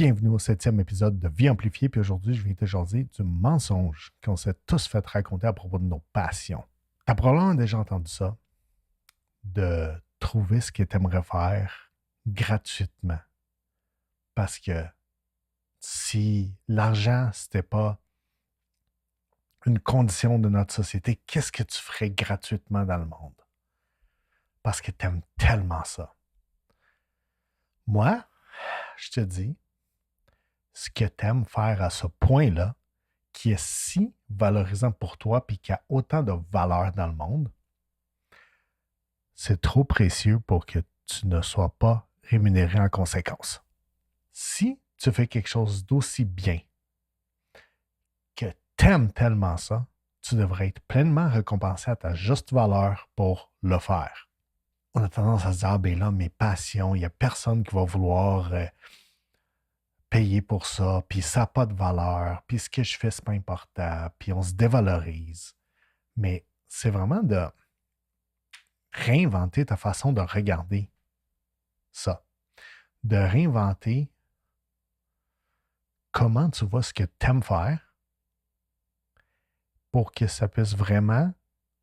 Bienvenue au 7e épisode de Vie Amplifiée. Puis aujourd'hui, je viens te jaser du mensonge qu'on s'est tous fait raconter à propos de nos passions. T'as probablement déjà entendu ça, de trouver ce que tu aimerais faire gratuitement. Parce que si l'argent, c'était pas une condition de notre société, qu'est-ce que tu ferais gratuitement dans le monde? Parce que tu aimes tellement ça. Moi, je te dis, ce que tu aimes faire à ce point-là, qui est si valorisant pour toi puis qui a autant de valeur dans le monde, c'est trop précieux pour que tu ne sois pas rémunéré en conséquence. Si tu fais quelque chose d'aussi bien, que tu aimes tellement ça, tu devrais être pleinement récompensé à ta juste valeur pour le faire. On a tendance à se dire, ah ben là, mes passions, il n'y a personne qui va vouloir payer pour ça, puis ça n'a pas de valeur, puis ce que je fais, c'est pas important, puis on se dévalorise. Mais c'est vraiment de réinventer ta façon de regarder ça. De réinventer comment tu vois ce que tu aimes faire pour que ça puisse vraiment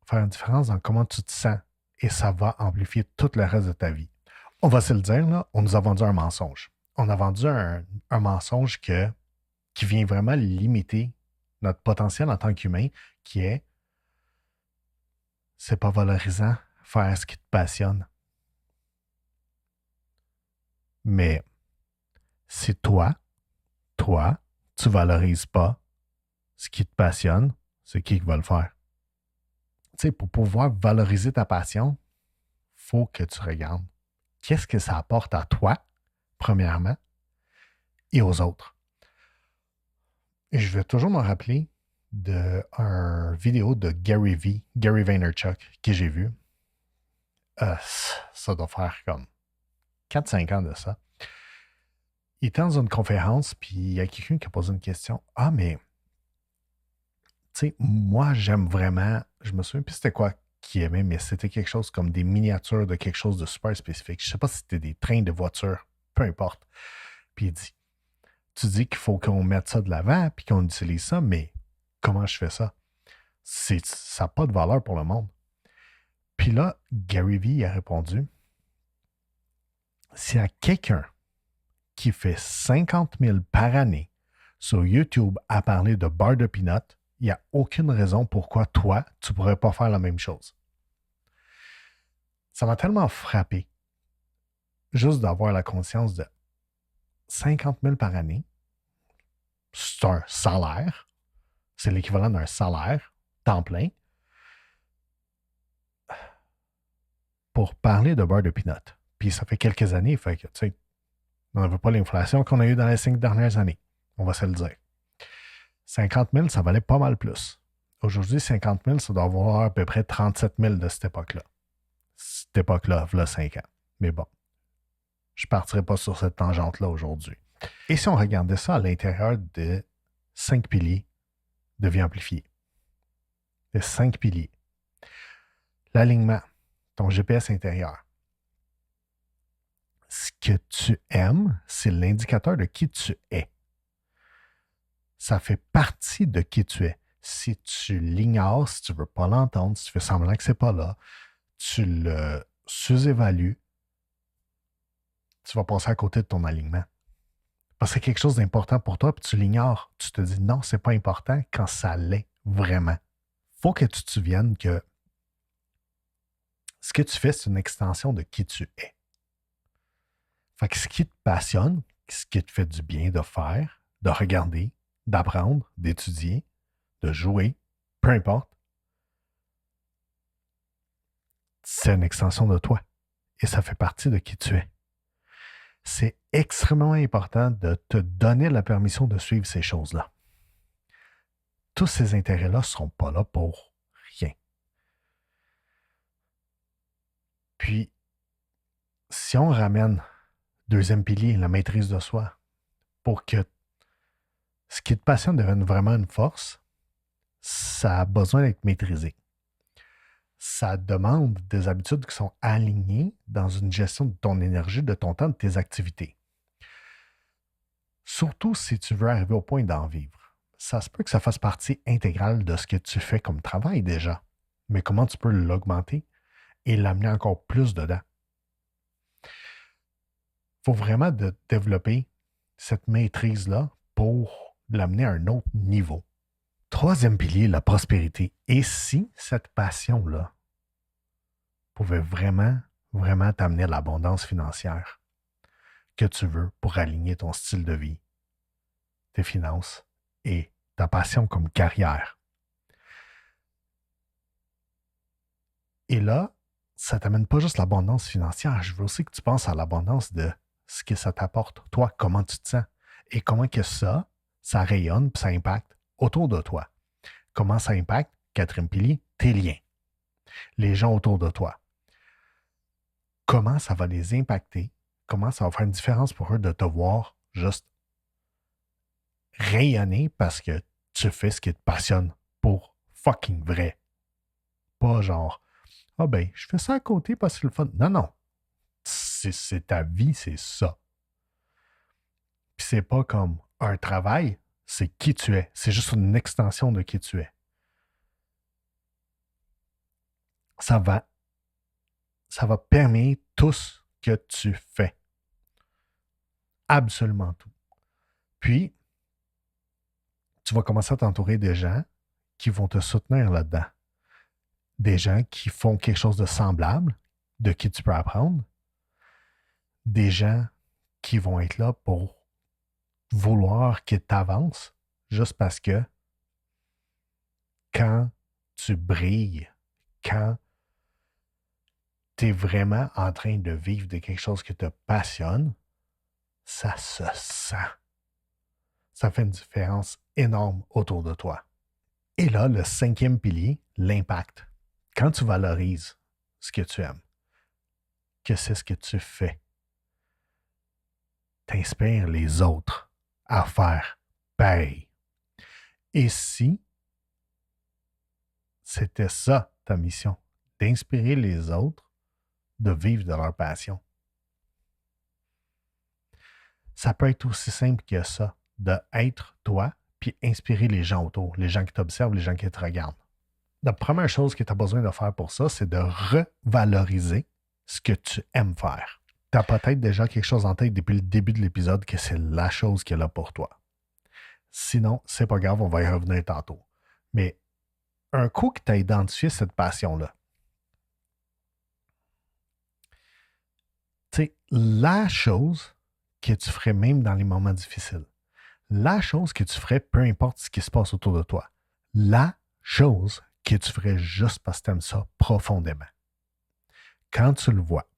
faire une différence dans comment tu te sens. Et ça va amplifier tout le reste de ta vie. On va se le dire, là, on nous a vendu un mensonge. On a vendu un mensonge qui vient vraiment limiter notre potentiel en tant qu'humain, qui est c'est pas valorisant faire ce qui te passionne. Mais si toi, tu valorises pas ce qui te passionne, c'est qui va le faire? Tu sais, pour pouvoir valoriser ta passion, faut que tu regardes qu'est-ce que ça apporte à toi, premièrement, et aux autres. Et je vais toujours me rappeler d'une vidéo de Gary Vaynerchuk, que j'ai vu. Ça doit faire comme 4-5 ans de ça. Il était dans une conférence, puis il y a quelqu'un qui a posé une question. Ah, mais, tu sais, moi, j'aime vraiment, je me souviens plus c'était quoi qu'il aimait, mais c'était quelque chose comme des miniatures de quelque chose de super spécifique. Je sais pas si c'était des trains de voitures, peu importe. Puis il dit, tu dis qu'il faut qu'on mette ça de l'avant, puis qu'on utilise ça, mais comment je fais ça? Ça n'a pas de valeur pour le monde. Puis là, Gary Vee a répondu, s'il y a quelqu'un qui fait 50 000 par année sur YouTube à parler de beurre de peanut, il n'y a aucune raison pourquoi toi, tu ne pourrais pas faire la même chose. Ça m'a tellement frappé juste d'avoir la conscience de 50 000 par année, c'est un salaire, c'est l'équivalent d'un salaire temps plein pour parler de beurre de peanut. Puis ça fait quelques années, fait que, tu sais, on n'avait pas l'inflation qu'on a eue dans les 5 dernières années. On va se le dire. 50 000, ça valait pas mal plus. Aujourd'hui, 50 000, ça doit avoir à peu près 37 000 de cette époque-là. Cette époque-là, voilà 5 ans. Mais bon, je ne partirai pas sur cette tangente-là aujourd'hui. Et si on regardait ça à l'intérieur de 5 piliers de vie amplifiée? Les 5 piliers. L'alignement, ton GPS intérieur. Ce que tu aimes, c'est l'indicateur de qui tu es. Ça fait partie de qui tu es. Si tu l'ignores, si tu ne veux pas l'entendre, si tu fais semblant que ce n'est pas là, tu le sous-évalues, tu vas passer à côté de ton alignement. Parce que c'est quelque chose d'important pour toi, puis tu l'ignores. Tu te dis non, c'est pas important quand ça l'est vraiment. Faut que tu te souviennes que ce que tu fais, c'est une extension de qui tu es. Fait que ce qui te passionne, ce qui te fait du bien de faire, de regarder, d'apprendre, d'étudier, de jouer, peu importe, c'est une extension de toi. Et ça fait partie de qui tu es. C'est extrêmement important de te donner la permission de suivre ces choses-là. Tous ces intérêts-là ne seront pas là pour rien. Puis, si on ramène deuxième pilier, la maîtrise de soi, pour que ce qui te passionne devienne vraiment une force, ça a besoin d'être maîtrisé. Ça demande des habitudes qui sont alignées dans une gestion de ton énergie, de ton temps, de tes activités. Surtout si tu veux arriver au point d'en vivre. Ça se peut que ça fasse partie intégrale de ce que tu fais comme travail déjà. Mais comment tu peux l'augmenter et l'amener encore plus dedans? Il faut vraiment développer cette maîtrise-là pour l'amener à un autre niveau. Troisième pilier, la prospérité. Et si cette passion-là pouvait vraiment, vraiment t'amener à l'abondance financière que tu veux pour aligner ton style de vie, tes finances et ta passion comme carrière. Et là, ça ne t'amène pas juste l'abondance financière. Je veux aussi que tu penses à l'abondance de ce que ça t'apporte. Toi, comment tu te sens et comment que ça rayonne et ça impacte autour de toi. Comment ça impacte, quatrième pilier, tes liens, les gens autour de toi. Comment ça va les impacter, comment ça va faire une différence pour eux de te voir juste rayonner parce que tu fais ce qui te passionne pour fucking vrai. Pas genre, ah ben, je fais ça à côté parce que c'est le fun. Non, non. C'est ta vie, c'est ça. Puis c'est pas comme un travail, c'est qui tu es. C'est juste une extension de qui tu es. Ça va permettre tout ce que tu fais. Absolument tout. Puis, tu vas commencer à t'entourer de gens qui vont te soutenir là-dedans. Des gens qui font quelque chose de semblable, de qui tu peux apprendre. Des gens qui vont être là pour vouloir que tu avances juste parce que quand tu brilles, quand tu es vraiment en train de vivre de quelque chose qui te passionne, ça se sent. Ça fait une différence énorme autour de toi. Et là, le cinquième pilier, l'impact. Quand tu valorises ce que tu aimes, que c'est ce que tu fais, t'inspires les autres à faire pareil. Et si c'était ça ta mission, d'inspirer les autres de vivre de leur passion, ça peut être aussi simple que ça, d'être toi, puis inspirer les gens autour, les gens qui t'observent, les gens qui te regardent. La première chose que tu as besoin de faire pour ça, c'est de revaloriser ce que tu aimes faire. Tu as peut-être déjà quelque chose en tête depuis le début de l'épisode que c'est la chose qui est là pour toi. Sinon, c'est pas grave, on va y revenir tantôt. Mais un coup que tu as identifié cette passion-là, tu sais, la chose que tu ferais même dans les moments difficiles, la chose que tu ferais peu importe ce qui se passe autour de toi, la chose que tu ferais juste parce que tu aimes ça profondément. Quand tu le vois,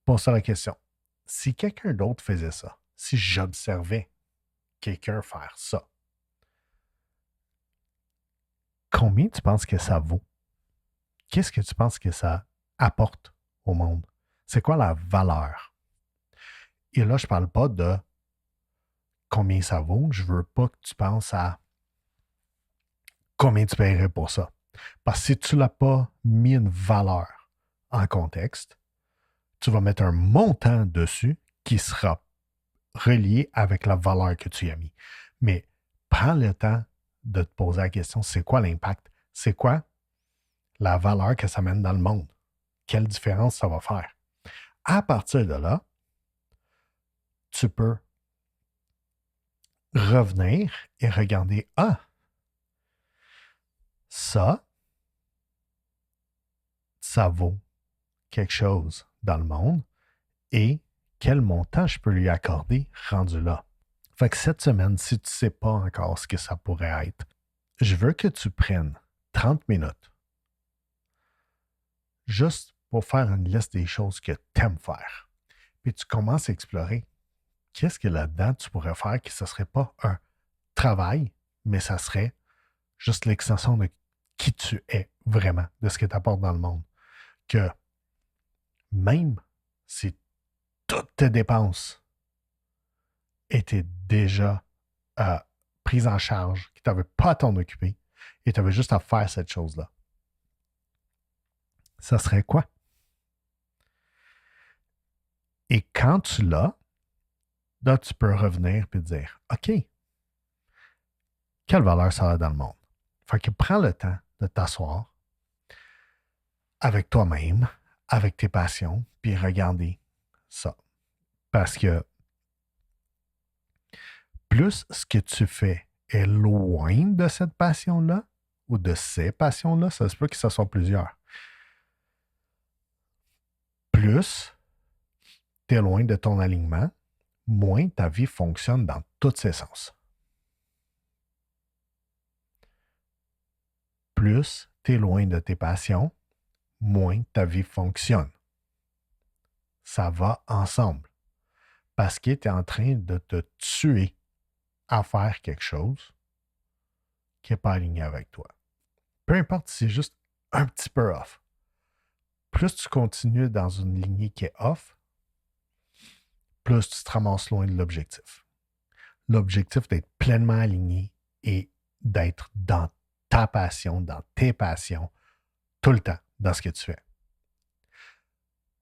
pose-toi la question. Si quelqu'un d'autre faisait ça, si j'observais quelqu'un faire ça, combien tu penses que ça vaut? Qu'est-ce que tu penses que ça apporte au monde? C'est quoi la valeur? Et là, je ne parle pas de combien ça vaut. Je ne veux pas que tu penses à combien tu paierais pour ça. Parce que si tu n'as pas mis une valeur en contexte, tu vas mettre un montant dessus qui sera relié avec la valeur que tu y as mis. Mais prends le temps de te poser la question, c'est quoi l'impact? C'est quoi la valeur que ça mène dans le monde? Quelle différence ça va faire? À partir de là, tu peux revenir et regarder, ça vaut quelque chose dans le monde et quel montant je peux lui accorder rendu là. Fait que cette semaine, si tu ne sais pas encore ce que ça pourrait être, je veux que tu prennes 30 minutes juste pour faire une liste des choses que tu aimes faire. Puis tu commences à explorer qu'est-ce que là-dedans tu pourrais faire que ce ne serait pas un travail, mais ça serait juste l'extension de qui tu es vraiment, de ce que tu apportes dans le monde. Que même si toutes tes dépenses étaient déjà prises en charge, que tu n'avais pas à t'en occuper et tu avais juste à faire cette chose-là, ça serait quoi? Et quand tu l'as, Là, tu peux revenir et te dire, OK, quelle valeur ça a dans le monde? Fait que prends le temps de t'asseoir avec toi-même, avec tes passions, puis regarder ça. Parce que plus ce que tu fais est loin de cette passion-là, ou de ces passions-là, ça se peut que ce soit plusieurs. Plus tu es loin de ton alignement, moins ta vie fonctionne dans tous ses sens. Plus tu es loin de tes passions, moins ta vie fonctionne. Ça va ensemble. Parce que tu es en train de te tuer à faire quelque chose qui n'est pas aligné avec toi. Peu importe si c'est juste un petit peu off. Plus tu continues dans une lignée qui est off, plus tu te ramasses loin de l'objectif. L'objectif d'être pleinement aligné et d'être dans ta passion, dans tes passions, tout le temps, dans ce que tu fais.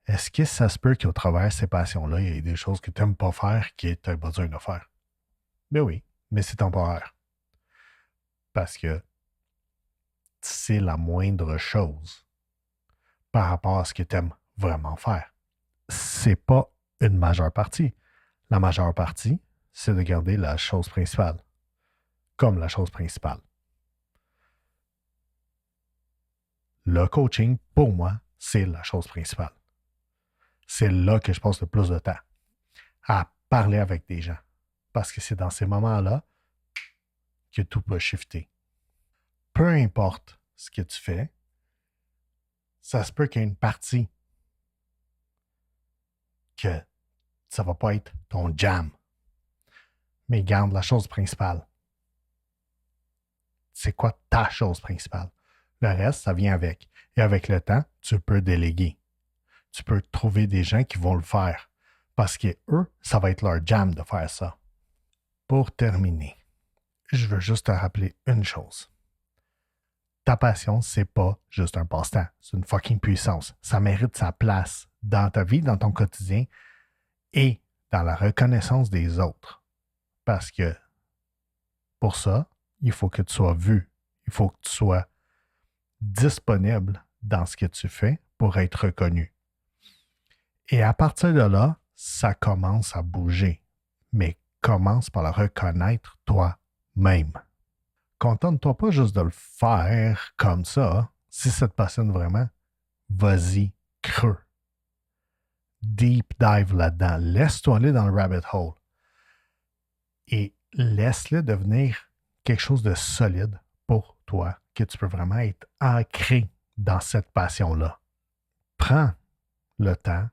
Est-ce que ça se peut qu'au travers de ces passions-là, il y ait des choses que tu n'aimes pas faire que tu as besoin de faire? Ben oui, mais c'est temporaire. Parce que c'est la moindre chose par rapport à ce que tu aimes vraiment faire. C'est pas une majeure partie. La majeure partie, c'est de garder la chose principale comme la chose principale. Le coaching, pour moi, c'est la chose principale. C'est là que je passe le plus de temps à parler avec des gens. Parce que c'est dans ces moments-là que tout peut shifter. Peu importe ce que tu fais, ça se peut qu'il y ait une partie que ça va pas être ton jam. Mais garde la chose principale. C'est quoi ta chose principale? Le reste, ça vient avec. Et avec le temps, tu peux déléguer. Tu peux trouver des gens qui vont le faire. Parce que eux, ça va être leur jam de faire ça. Pour terminer, je veux juste te rappeler une chose. Ta passion, c'est pas juste un passe-temps. C'est une fucking puissance. Ça mérite sa place dans ta vie, dans ton quotidien et dans la reconnaissance des autres. Parce que pour ça, il faut que tu sois vu. Il faut que tu sois disponible dans ce que tu fais pour être reconnu. Et à partir de là, ça commence à bouger. Mais commence par le reconnaître toi-même. Contente-toi pas juste de le faire comme ça. Si ça te passionne vraiment, vas-y, creux. Deep dive là-dedans. Laisse-toi aller dans le rabbit hole. Et laisse-le devenir quelque chose de solide pour toi, que tu peux vraiment être ancré dans cette passion-là. Prends le temps,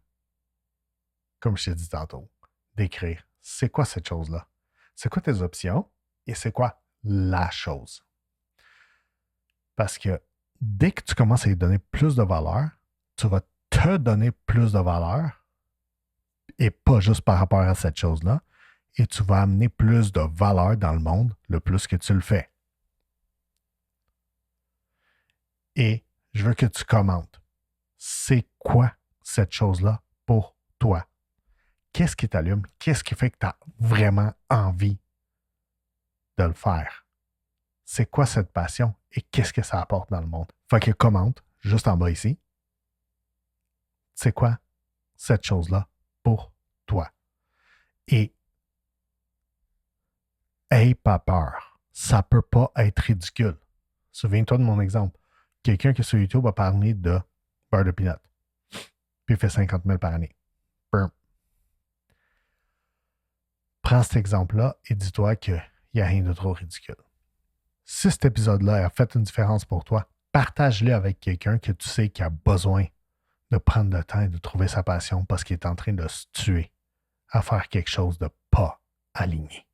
comme je t'ai dit tantôt, d'écrire c'est quoi cette chose-là? C'est quoi tes options? Et c'est quoi la chose? Parce que dès que tu commences à lui donner plus de valeur, tu vas te donner plus de valeur et pas juste par rapport à cette chose-là. Et tu vas amener plus de valeur dans le monde le plus que tu le fais. Et je veux que tu commentes. C'est quoi cette chose-là pour toi? Qu'est-ce qui t'allume? Qu'est-ce qui fait que tu as vraiment envie de le faire? C'est quoi cette passion et qu'est-ce que ça apporte dans le monde? Fait que commente juste en bas ici. C'est quoi cette chose-là pour toi? Et aie pas peur. Ça peut pas être ridicule. Souviens-toi de mon exemple. Quelqu'un qui sur YouTube a parlé de beurre de peanut. Puis il fait 50 000 par année. Boom. Prends cet exemple-là et dis-toi qu'il n'y a rien de trop ridicule. Si cet épisode-là a fait une différence pour toi, partage-le avec quelqu'un que tu sais qui a besoin de prendre le temps et de trouver sa passion parce qu'il est en train de se tuer à faire quelque chose de pas aligné.